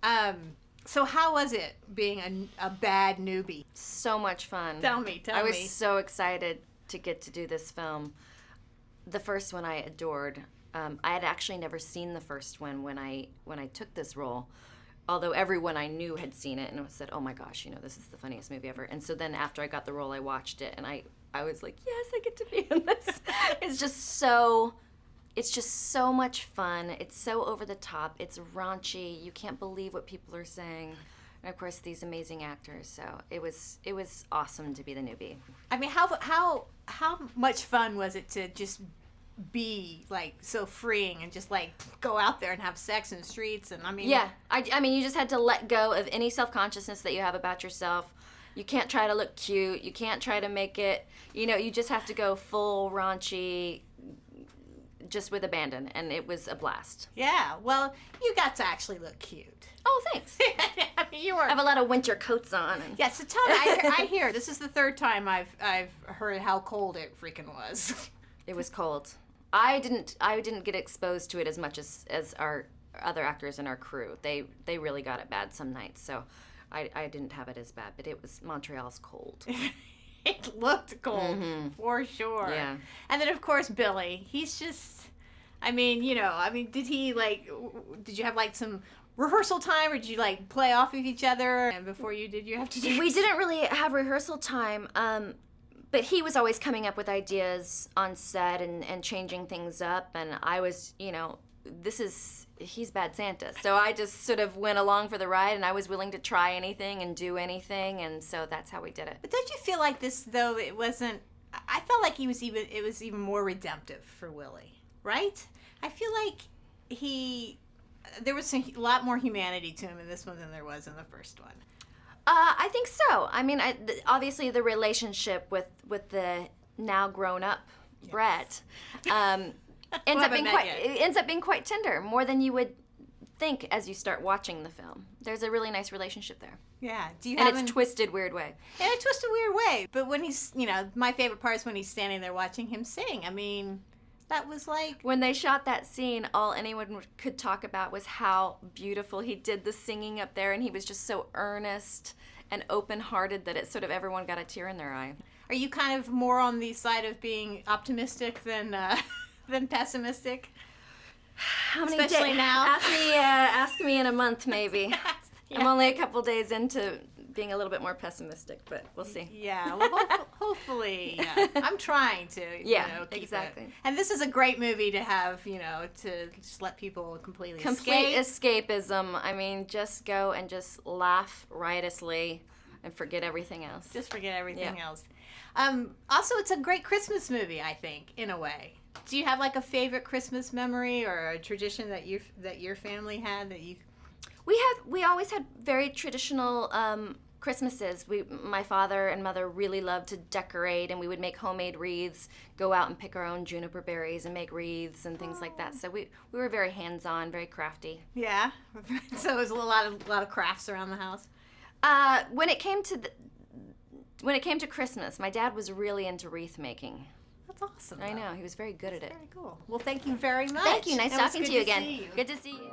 So how was it being a bad newbie? So much fun. Tell me. I was so excited to get to do this film. The first one I adored. I had actually never seen the first one when I took this role, although everyone I knew had seen it and said, "Oh my gosh, this is the funniest movie ever." And so then after I got the role, I watched it and I was like, "Yes, I get to be in this." It's just so much fun. It's so over the top. It's raunchy. You can't believe what people are saying. And of course, these amazing actors. So it was awesome to be the newbie. I mean, how much fun was it to just be like so freeing and just like go out there and have sex in the streets? And I mean, yeah, I mean, you just had to let go of any self-consciousness that you have about yourself. You can't try to look cute. You can't try to make it. You just have to go full raunchy, just with abandon, and it was a blast. Yeah, well, you got to actually look cute. Oh, thanks. I mean, I have a lot of winter coats on. Yeah, so tell me, I hear this is the third time I've heard how cold it freaking was. It was cold. I didn't get exposed to it as much as our other actors in our crew. They really got it bad some nights, so I didn't have it as bad. But it was Montreal's cold. It looked cold, for sure. Yeah. And then of course Billy. He's just, did you have like some rehearsal time, or did you like play off of each other? And before you have to do? We didn't really have rehearsal time. But he was always coming up with ideas on set and changing things up, and I was, he's Bad Santa. So I just sort of went along for the ride, and I was willing to try anything and do anything, and so that's how we did it. But don't you feel like this, though, it felt like it was even more redemptive for Willie, right? I feel like there was a lot more humanity to him in this one than there was in the first one. I think so. I mean, obviously the relationship with the now grown up Brett ends up being quite tender, more than you would think as you start watching the film. There's a really nice relationship there. Yeah. It's twisted weird way. In a twisted weird way. But when he's, my favorite part is when he's standing there watching him sing. I mean, that was like... When they shot that scene, all anyone could talk about was how beautiful he did the singing up there, and he was just so earnest and open-hearted that it sort of everyone got a tear in their eye. Are you kind of more on the side of being optimistic than pessimistic? How many Especially days? now? Ask me in a month, maybe. Yeah. I'm only a couple days into being a little bit more pessimistic, but we'll see. Yeah, well, hopefully, yeah. I'm trying to, keep exactly. it. And this is a great movie to have, to just let people completely Complete escapism. I mean, just go and just laugh riotously and forget everything else. Just forget everything else. Also, it's a great Christmas movie, I think, in a way. Do you have like a favorite Christmas memory or a tradition that your family had that you? We always had very traditional Christmases. My father and mother really loved to decorate, and we would make homemade wreaths, go out and pick our own juniper berries and make wreaths and things like that. So we were very hands-on, very crafty. Yeah. So it was a lot of crafts around the house. When it came to Christmas, my dad was really into wreath making. That's awesome. I know. He was very good at it. Very cool. Well, thank you very much. Thank you. Nice talking to you again. See you. Good to see you.